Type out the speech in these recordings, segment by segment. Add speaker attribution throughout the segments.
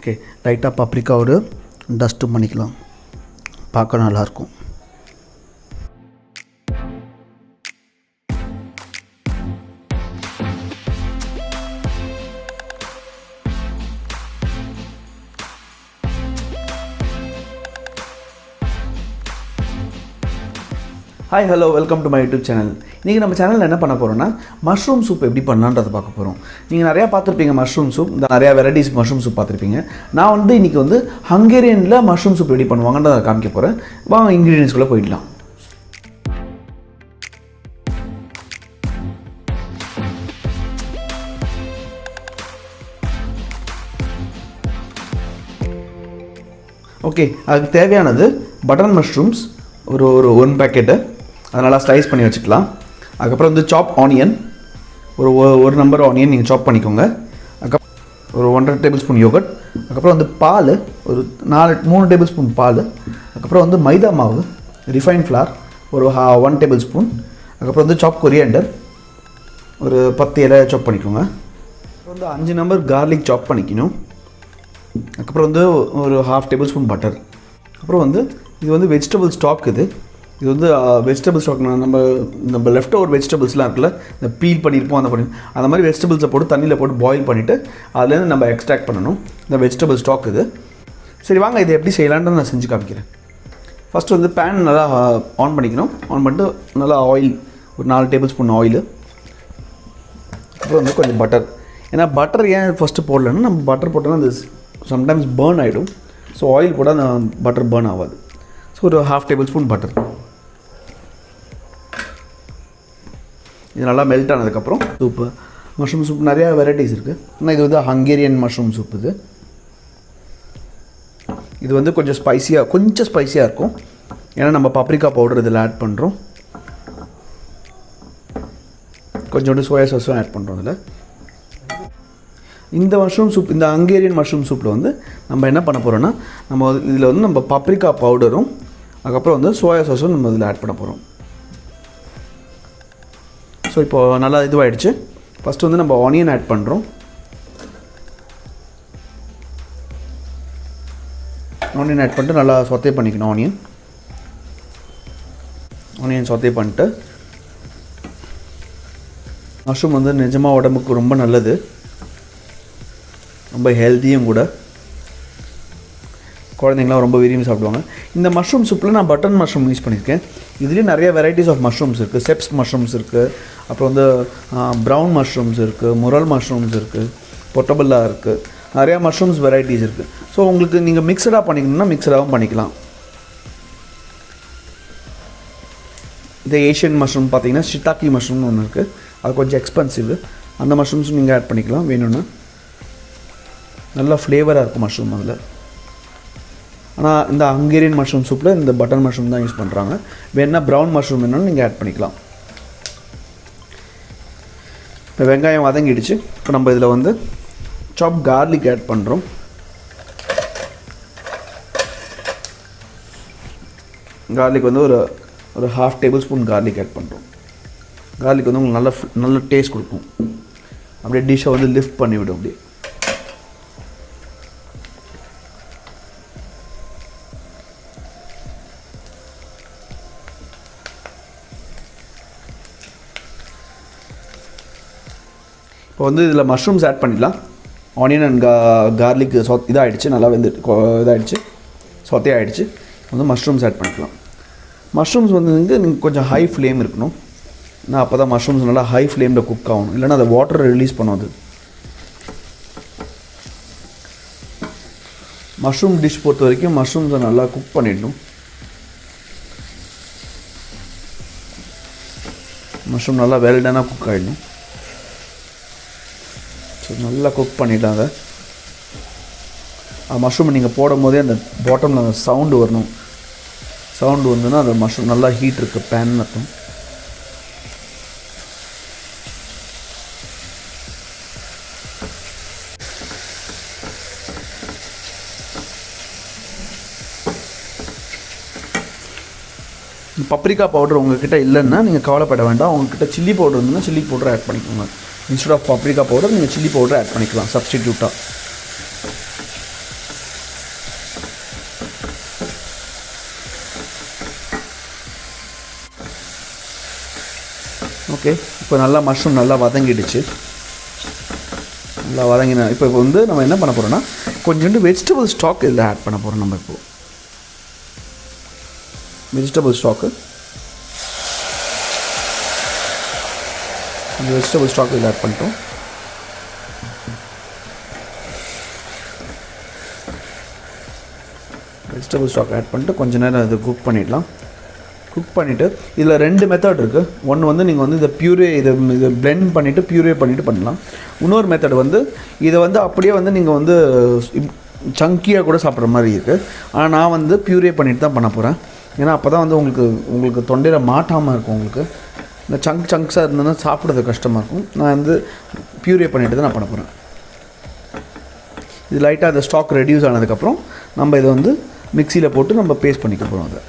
Speaker 1: Okay, லைட்டாக பப்ரிக்காவோட டஸ்ட்டும் பண்ணிக்கலாம், பார்க்க நல்லாயிருக்கும். Hi hello, welcome to my YouTube channel. இன்றைக்கி நம்ம சேனலில் என்ன பண்ண போகிறோம்னா மஷ்ரூம் சூப் எப்படி பண்ணலான்றதை பார்க்க போகிறோம். நீங்கள் நிறையா பார்த்துருப்பீங்க மஷ்ரூம் சூப், இந்த நிறையா வெரைட்டிஸ் மஷ்ரூம் சூப் பார்த்துருப்பீங்க. நான் வந்து இன்றைக்கி வந்து ஹங்கேரியனில் மஷ்ரூம் சூப் எப்படி பண்ணுவாங்கன்றதை காமிக்க போகிறேன். வாங்க இன்க்ரீடியன்ஸ்குள்ளே போயிடலாம். ஓகே, அதுக்கு தேவையானது பட்டர் மஷ்ரூம்ஸ் ஒரு 1 பேக்கெட்டு, அதை நல்லா ஸ்லைஸ் பண்ணி வச்சுக்கலாம். அதுக்கப்புறம் வந்து சாப் ஆனியன், ஒரு நம்பர் ஆனியன் நீங்கள் சாப் பண்ணிக்கோங்க. அதுக்கப்புறம் ஒரு 1.5 டேபிள் ஸ்பூன் யோகட். அதுக்கப்புறம் வந்து பால் ஒரு 3 டேபிள் ஸ்பூன் பால். அதுக்கப்புறம் வந்து மைதா மாவு, ரிஃபைன் ஃப்ளார் ஒரு 1 டேபிள் ஸ்பூன். அதுக்கப்புறம் வந்து சாப் கொரியாண்டர் ஒரு 10 இலை சாப் பண்ணிக்கோங்க. அப்புறம் வந்து 5 நம்பர் கார்லிக் சாப் பண்ணிக்கணும். அதுக்கப்புறம் வந்து ஒரு 1/2 டேபிள் ஸ்பூன் பட்டர். அப்புறம் வந்து இது வந்து வெஜிடபிள் ஸ்டாக். இது வந்து வெஜிடபிள் ஸ்டாக். நம்ம லெஃப்ட் ஓவர் வெஜிடபிள்ஸ்லாம் இருக்குல்ல, இந்த பீல் பண்ணியிருப்போம் அந்த மாதிரி வெஜிடபிள்ஸை போட்டு தண்ணியில் போட்டு பாயில் பண்ணிவிட்டு அதுலேருந்து நம்ம எக்ஸ்ட்ராக்ட் பண்ணணும் இந்த வெஜிடபிள் ஸ்டாக் இது. சரி வாங்க, இதை எப்படி செய்யலான்னு நான் செஞ்சு காமிக்கிறேன். ஃபஸ்ட்டு வந்து பேன் நல்லா ஆன் பண்ணிக்கணும். ஆன் பண்ணிட்டு நல்லா ஆயில் ஒரு 4 டேபிள் ஸ்பூன் ஆயிலு. அப்புறம் வந்து கொஞ்சம் பட்டர். ஏன்னா பட்டர் ஏன் ஃபஸ்ட்டு போடலன்னா, நம்ம பட்டர் போட்டோன்னா அது சம்டைம்ஸ் பேர்ன் ஆகிடும். ஸோ ஆயில் போட்டால் அந்த பட்டர் பேர்ன் ஆகாது. ஸோ ஒரு 1/2 டேபிள் ஸ்பூன் பட்டர். இது நல்லா மெல்ட் ஆனதுக்கப்புறம் சூப்பு, மஷ்ரூம் சூப் நிறையா வெரைட்டிஸ் இருக்குது. ஆனால் இது வந்து ஹங்கேரியன் மஷ்ரூம் சூப். இது வந்து கொஞ்சம் ஸ்பைசியாக இருக்கும். ஏன்னா நம்ம பப்ரிக்கா பவுடர் இதில் ஆட் பண்ணுறோம். கொஞ்சோண்டு சோயா சாஸும் ஆட் பண்ணுறோம் இதில். இந்த மஷ்ரூம் சூப், இந்த ஹங்கேரியன் மஷ்ரூம் சூப்பில் வந்து நம்ம என்ன பண்ண போகிறோன்னா, இதில் வந்து நம்ம பப்ரிக்கா பவுடரும் அதுக்கப்புறம் வந்து சோயா சாஸும் நம்ம இதில் ஆட் பண்ண போகிறோம். ஸோ இப்போது நல்லா இதுவாகிடுச்சு. ஃபஸ்ட்டு வந்து நம்ம ஆனியன் ஆட் பண்ணுறோம். ஆனியன் ஆட் பண்ணிட்டு நல்லா சொத்தே பண்ணிக்கணும். ஆனியன் சொத்தே பண்ணிட்டு, மஷ்ரூம் வந்து நிஜமாக உடம்புக்கு ரொம்ப நல்லது, ரொம்ப ஹெல்த்தியும் கூட. குழந்தைங்களாம் ரொம்ப விரும்பி சாப்பிடுவாங்க. இந்த மஷ்ரூம் சூப்பில் நான் பட்டன் மஷ்ரூம் யூஸ் பண்ணியிருக்கேன். இதுலேயும் நிறைய வெரைட்டிஸ் ஆஃப் மஷ்ரூம்ஸ் இருக்குது. செப்ஸ் மஷ்ரூம்ஸ் இருக்குது, அப்புறம் வந்து ப்ரௌன் மஷ்ரூம்ஸ் இருக்குது, முரல் மஷ்ரூம்ஸ் இருக்குது, பொட்டபல்லா இருக்குது. நிறையா மஷ்ரூம்ஸ் வெரைட்டிஸ் இருக்குது. ஸோ உங்களுக்கு நீங்கள் மிக்சடாக பண்ணிக்கணும்னா மிக்சடாகவும் பண்ணிக்கலாம். இந்த ஏஷியன் மஷ்ரூம் பார்த்தீங்கன்னா ஷிட்டாக்கி மஷ்ரூம்னு ஒன்று இருக்குது. அது கொஞ்சம் எக்ஸ்பென்சிவ். அந்த மஷ்ரூம்ஸும் நீங்கள் ஆட் பண்ணிக்கலாம் வேணும்னா. நல்லா ஃப்ளேவராக இருக்கும் மஷ்ரூம் அதில். ஆனால் இந்த ஹங்கேரியன் மஷ்ரூம் சூப்பில் இந்த பட்டர் மஷ்ரூம் தான் யூஸ் பண்ணுறாங்க. வேணுன்னா ப்ரௌன் மஷ்ரூம் வேணும்னு நீங்கள் ஆட் பண்ணிக்கலாம். இப்போ வெங்காயம் வதங்கிடுச்சு. இப்போ நம்ம இதில் வந்து சாப் கார்லிக் ஆட் பண்ணுறோம். கார்லிக் வந்து ஒரு 1/2 டேபிள் ஸ்பூன் கார்லிக் ஆட் பண்ணுறோம். கார்லிக் வந்து உங்களுக்கு நல்ல டேஸ்ட் கொடுக்கும். அப்படியே டிஷ்ஷை வந்து லிஃப்ட் பண்ணிவிடும். அப்படியே இப்போ வந்து இதில் மஷ்ரூம்ஸ் ஆட் பண்ணிடலாம். ஆனியன் அண்ட் கார்லிக் இதாகிடுச்சு, நல்லா இதாகிடுச்சு, சொத்தே ஆகிடுச்சு. வந்து மஷ்ரூம்ஸ் ஆட் பண்ணிக்கலாம். மஷ்ரூம்ஸ் வந்து நீங்கள் கொஞ்சம் ஹை ஃப்ளேம் இருக்கணும். நான் அப்போ தான் மஷ்ரூம்ஸ் நல்லா ஹை ஃப்ளேமில் குக் ஆகணும், இல்லைன்னா அதை வாட்டரை ரிலீஸ் பண்ணும். மஷ்ரூம் டிஷ் பொறுத்த வரைக்கும் மஷ்ரூம்ஸை நல்லா குக் பண்ணிடணும். மஷ்ரூம் நல்லா வெல்டனாக குக் ஆகிடணும். ஸோ நல்லா குக் பண்ணிட்டாங்க. மஷ்ரூம் நீங்கள் போடும் போதே அந்த பாட்டமில் அந்த சவுண்டு வரணும். சவுண்டு வந்துன்னா அந்த மஷ்ரூம் நல்லா ஹீட் இருக்குது பேன் அர்த்தம். பப்ரிக்கா பவுடர் உங்கள்கிட்ட இல்லைன்னா நீங்கள் கவலைப்பட வேண்டாம். உங்கள்கிட்ட சில்லி பவுடர் இருந்ததுன்னா சில்லி பவுடர் ஆட் பண்ணிக்கோங்க. இன்ஸ்டெட் ஆஃப் பப்ரிக்கா பவுடர் நீங்கள் சில்லி பவுடர் ஆட் பண்ணிக்கலாம் சப்ஸ்டிடியூட்டாக. ஓகே, இப்போ நல்லா மஷ்ரூம் நல்லா வதங்கிடுச்சு. நல்லா வதங்கினா இப்போ வந்து நம்ம என்ன பண்ண போகிறோம்னா கொஞ்சோண்டு வெஜிடபிள் ஸ்டாக் இதில் ஆட் பண்ண போகிறோம். நம்ம இப்போது வெஜிடபிள் ஸ்டாக்கு இதில் ஆட் பண்ணிட்டோம். வெஜிடபிள் ஸ்டாக் ஆட் பண்ணிட்டு கொஞ்சம் நேரம் அது குக் பண்ணிடலாம். குக் பண்ணிவிட்டு இதில் 2 மெத்தட் இருக்குது. ஒன்று வந்து நீங்கள் வந்து இதை இதை பிளெண்ட் பண்ணிவிட்டு பியூரே பண்ணிவிட்டு பண்ணலாம். இன்னொரு மெத்தட் வந்து இதை வந்து அப்படியே வந்து நீங்கள் வந்து சங்கியாக கூட சாப்பிட்ற மாதிரி இருக்குது. ஆனால் நான் வந்து பியூரே பண்ணிவிட்டு தான் பண்ண போகிறேன். ஏன்னா அப்போ தான் வந்து உங்களுக்கு தொண்டையில் மாட்டாமல் இருக்கும். உங்களுக்கு இந்த சங்க்ஸாக இருந்ததுன்னா சாப்பிட்றது கஷ்டமாக இருக்கும். நான் வந்து பியூரே பண்ணிவிட்டு தான் நான் பண்ண போகிறேன். இது லைட்டாக அந்த ஸ்டாக் ரெடியூஸ் ஆனதுக்கப்புறம் நம்ம இதை வந்து மிக்சியில் போட்டு நம்ம பேஸ்ட் பண்ணிக்க போகிறோம். அதை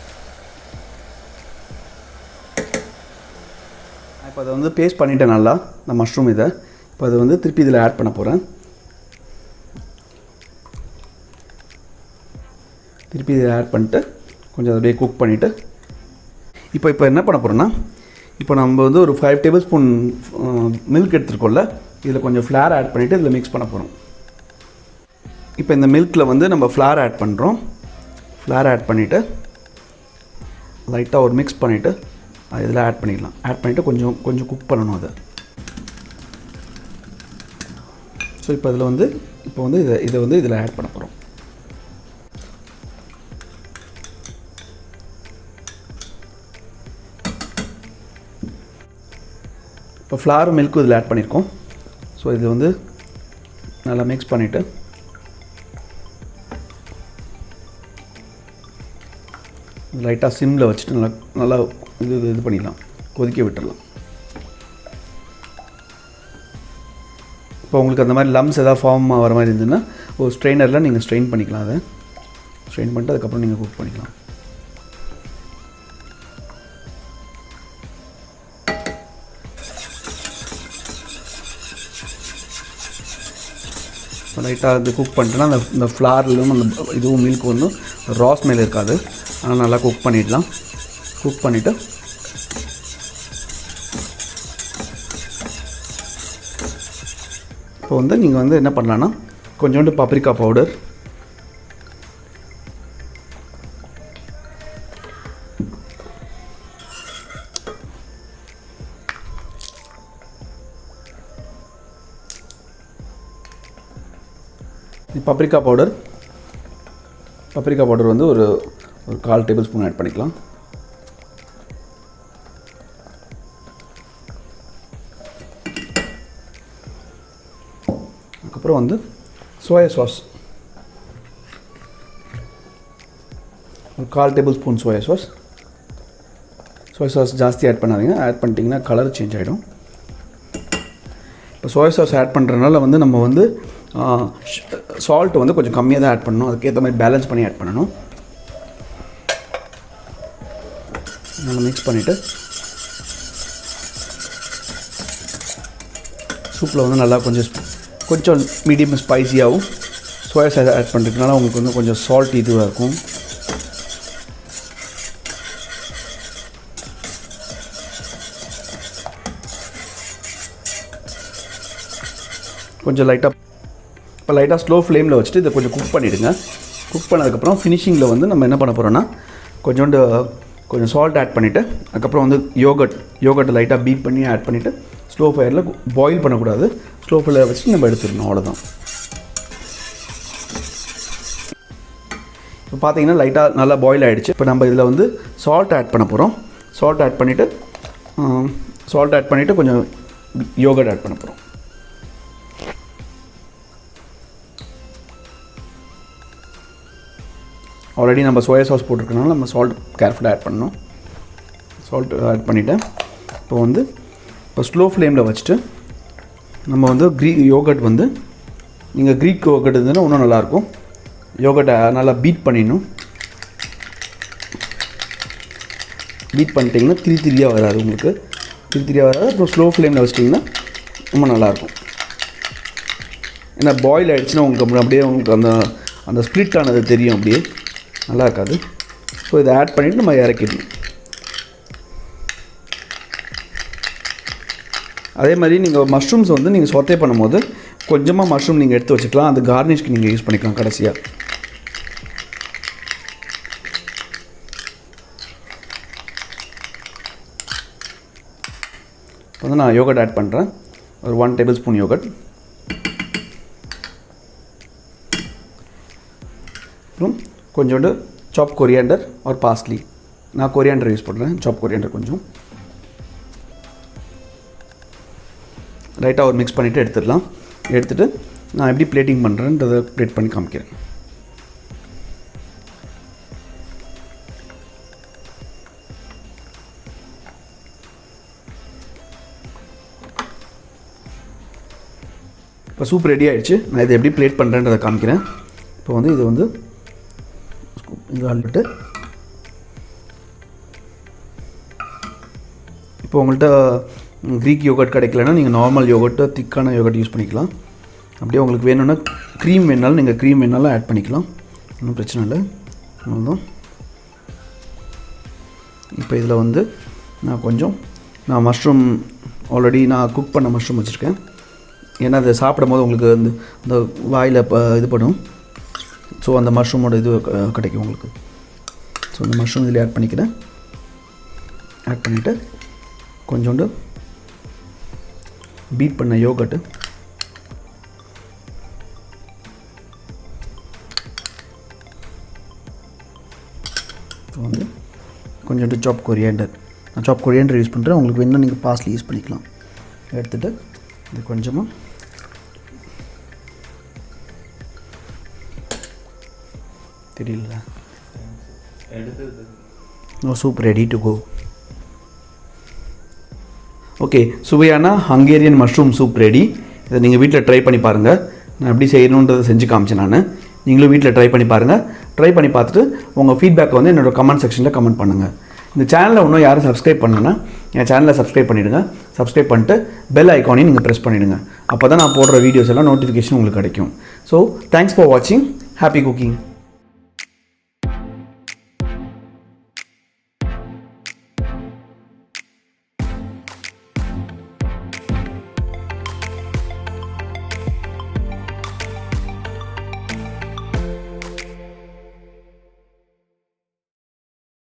Speaker 1: இப்போ அதை வந்து பேஸ்ட் பண்ணிவிட்டேன் நல்லா இந்த மஷ்ரூம். இதை இப்போ அதை வந்து திருப்பி இதில் ஆட் பண்ண போகிறேன். திருப்பி இதில் ஆட் பண்ணிட்டு கொஞ்சம் அப்படியே குக் பண்ணிவிட்டு இப்போ என்ன பண்ண போகிறோன்னா இப்போ நம்ம வந்து ஒரு 5 டேபிள் ஸ்பூன் மில்க் எடுத்துருக்கோம்ல, இதில் கொஞ்சம் ஃப்ளார் ஆட் பண்ணிவிட்டு இதில் மிக்ஸ் பண்ண போகிறோம். இப்போ இந்த மில்கில் வந்து நம்ம ஃப்ளார் ஆட் பண்ணுறோம். ஃப்ளார் ஆட் பண்ணிவிட்டு லைட்டாக ஒரு மிக்ஸ் பண்ணிவிட்டு அது இதில் ஆட் பண்ணிடலாம். ஆட் பண்ணிவிட்டு கொஞ்சம் குக் பண்ணணும் அதை. ஸோ இப்போ இதில் வந்து இதை வந்து இதில் ஆட் பண்ண போகிறோம். இப்போ ஃப்ளார் மில்க்கும் இதில் ஆட் பண்ணியிருக்கோம். ஸோ இது வந்து நல்லா மிக்ஸ் பண்ணிவிட்டு லைட்டாக சிம்மில் வச்சுட்டு நல்லா இது பண்ணிடலாம், கொதிக்க விட்டுடலாம். இப்போ உங்களுக்கு அந்த மாதிரி லம்ஸ் எதாவது ஃபார்ம் வர மாதிரி இருந்ததுன்னா ஒரு ஸ்ட்ரெயினரில் நீங்கள் ஸ்ட்ரெயின் பண்ணிக்கலாம். அதை ஸ்ட்ரெயின் பண்ணிட்டு அதுக்கப்புறம் நீங்கள் குக் பண்ணிக்கலாம். லைட்டாக அது குக் பண்ணிட்டோன்னா இந்த ஃப்ளார்லையும் அந்த இதுவும் மில்க் வந்து ரா ஸ்மெல் இருக்காது. ஆனால் நல்லா குக் பண்ணிடலாம். குக் பண்ணிவிட்டு இப்போ வந்து நீங்கள் வந்து என்ன பண்ணலான்னா கொஞ்சோண்டு பப்ரிக்கா பவுடர், பப்ரிக்கா பவுடர் வந்து ஒரு 1/4 டேபிள் ஸ்பூன் ஆட் பண்ணிக்கலாம். அதுக்கப்புறம் வந்து சோயா சாஸ் ஒரு 1/4 டேபிள் ஸ்பூன் சோயா சாஸ் ஜாஸ்தி ஆட் பண்ணாதீங்க. ஆட் பண்ணிட்டீங்கன்னா கலர் சேஞ்ச் ஆகிடும். இப்போ சோயா சாஸ் ஆட் பண்ணுறதுனால வந்து நம்ம வந்து சால்ட் வந்து கொஞ்சம் கம்மியாக தான் ஆட் பண்ணணும். அதுக்கேற்ற மாதிரி பேலன்ஸ் பண்ணி ஆட் பண்ணணும். நல்லா மிக்ஸ் பண்ணிவிட்டு சூப்பில் வந்து நல்லா கொஞ்சம் மீடியம் ஸ்பைஸியாகவும் சோயா சாஸ் ஆட் பண்ணுறதுனால உங்களுக்கு வந்து கொஞ்சம் சால்ட் இதுவாக இருக்கும். கொஞ்சம் லைட்டாக ஸ்லோ ஃப்ளேமில் வச்சுட்டு இதை கொஞ்சம் குக் பண்ணிவிடுங்க. குக் பண்ணதுக்கப்புறம் ஃபினிஷிங்கில் வந்து நம்ம என்ன பண்ண போகிறோன்னா கொஞ்சம் சால்ட் ஆட் பண்ணிவிட்டு அதுக்கப்புறம் வந்து யோகர்ட்டை லைட்டாக பீட் பண்ணி ஆட் பண்ணிவிட்டு ஸ்லோ ஃபயரில் பாயில் பண்ணக்கூடாது. ஸ்லோ ஃபயரில் வச்சு நம்ம எடுத்துடணும். அவ்வளோதான். இப்போ பார்த்தீங்கன்னா லைட்டாக நல்லா பாயில் ஆகிடுச்சு. இப்போ நம்ம இதில் வந்து சால்ட் ஆட் பண்ண போகிறோம். சால்ட் ஆட் பண்ணிவிட்டு கொஞ்சம் யோகர்ட் ஆட் பண்ண போகிறோம். ஆல்ரெடி நம்ம சோயா சாஸ் போட்டிருக்கனால நம்ம சால்ட் கேர்ஃபுல்லாக ஆட் பண்ணணும். சால்ட் ஆட் பண்ணிவிட்டேன். இப்போ ஸ்லோ ஃப்ளேமில் வச்சுட்டு நம்ம வந்து யோகர்ட் வந்து நீங்கள் க்ரீக் யோகர்ட் இருந்ததுன்னா இன்னும் நல்லாயிருக்கும். யோகர்ட்டை நல்லா பீட் பண்ணிடணும். பீட் பண்ணிட்டீங்கன்னா திரியாக வராது. உங்களுக்கு திரியாக வராது. அப்புறம் ஸ்லோ ஃப்ளேமில் வச்சிட்டிங்கன்னா ரொம்ப நல்லாயிருக்கும். ஏன்னா பாயில் ஆகிடுச்சுன்னா உங்களுக்கு அப்படியே உங்களுக்கு அந்த ஸ்ப்ளிட் ஆனது தெரியும், அப்படியே நல்லா இருக்காது. ஸோ இதை ஆட் பண்ணிவிட்டு நம்ம இறக்கிடணும். அதே மாதிரி நீங்கள் மஷ்ரூம்ஸ் வந்து நீங்கள் சாட்டே பண்ணும்போது கொஞ்சமாக மஷ்ரூம் நீங்கள் எடுத்து வச்சுக்கலாம். அது கார்னிஷ்க்கு நீங்கள் யூஸ் பண்ணிக்கலாம் கடைசியாக. இப்போ வந்து நான் யோகட் ஆட் பண்ணுறேன். ஒரு 1 டேபிள் ஸ்பூன் யோகட். அப்புறம் கொஞ்சோண்டு சாப் கொரியாண்டர் ஒரு பார்ஸ்லி. நான் கொரியாண்டர் யூஸ் பண்ணுறேன். சாப் கொரியாண்டர் கொஞ்சம் ரைட்டாக ஒரு மிக்ஸ் பண்ணிவிட்டு எடுத்துடலாம். எடுத்துகிட்டு நான் எப்படி பிளேட்டிங் பண்ணுறேன்றதை பிளேட் பண்ணி காமிக்கிறேன். இப்போ சூப் ரெடி ஆகிடுச்சு. நான் இதை எப்படி பிளேட் பண்ணுறேன்றதை காமிக்கிறேன். இப்போ வந்து இது வந்து இது அள்ளிட்டு இப்போ உங்கள்கிட்ட க்ரீக் யோகட் கிடைக்கலன்னா நீங்கள் நார்மல் யோகட்டு திக்கான யோகட் யூஸ் பண்ணிக்கலாம். அப்படியே உங்களுக்கு வேணும்னா க்ரீம் வேணாலும் நீங்கள் க்ரீம் வேணாலும் ஆட் பண்ணிக்கலாம். ஒன்றும் பிரச்சனை இல்லை. அவ்வளோதான். இப்போ இதில் வந்து நான் மஷ்ரூம் ஆல்ரெடி நான் குக் பண்ண மஷ்ரூம் வச்சுருக்கேன். ஏன்னா அதை சாப்பிடும் போது உங்களுக்கு இந்த வாயில் இது பண்ணும். ஸோ அந்த மஷ்ரூமோட இது கிடைக்கும் உங்களுக்கு. ஸோ அந்த மஷ்ரூம் இதில் ஆட் பண்ணிக்கிறேன். ஆட் பண்ணிவிட்டு கொஞ்சோண்டு பீட் பண்ண யோகட்டு வந்து கொஞ்சோண்டு சாப் கொரியாண்டர். நான் சாப் கொரியாண்டர் யூஸ் பண்ணுறேன். உங்களுக்கு வேணும்னா நீங்கள் பார்ஸ்லி யூஸ் பண்ணிக்கலாம். எடுத்துகிட்டு இது கொஞ்சமாக தெரியல. Soup ready to go. Okay, சுவையான ஹங்கேரியன் மஷ்ரூம் சூப் ரெடி. இதை நீங்கள் வீட்டில் ட்ரை பண்ணி பாருங்கள். நான் எப்படி செய்யணுன்றதை செஞ்சு காமிச்சேன் நான். நீங்களும் வீட்டில் ட்ரை பண்ணி பாருங்கள். ட்ரை பண்ணி பார்த்துட்டு உங்கள் ஃபீட்பேக் வந்து என்னோடய கமெண்ட் செக்ஷனில் கமெண்ட் பண்ணுங்கள். இந்த சேனலை இன்னும் யாரும் சப்ஸ்கிரைப் பண்ணலன்னா என் சேனலை சப்ஸ்கிரைப் பண்ணிவிடுங்க. சப்ஸ்கிரைப் பண்ணிட்டு பெல் ஐக்கானையும் நீங்கள் ப்ரெஸ் பண்ணிவிடுங்க. அப்போ தான் நான் போடுற வீடியோஸ் எல்லாம் நோட்டிஃபிகேஷன் உங்களுக்கு கிடைக்கும். ஸோ தேங்க்ஸ் ஃபார் வாட்சிங். Happy cooking.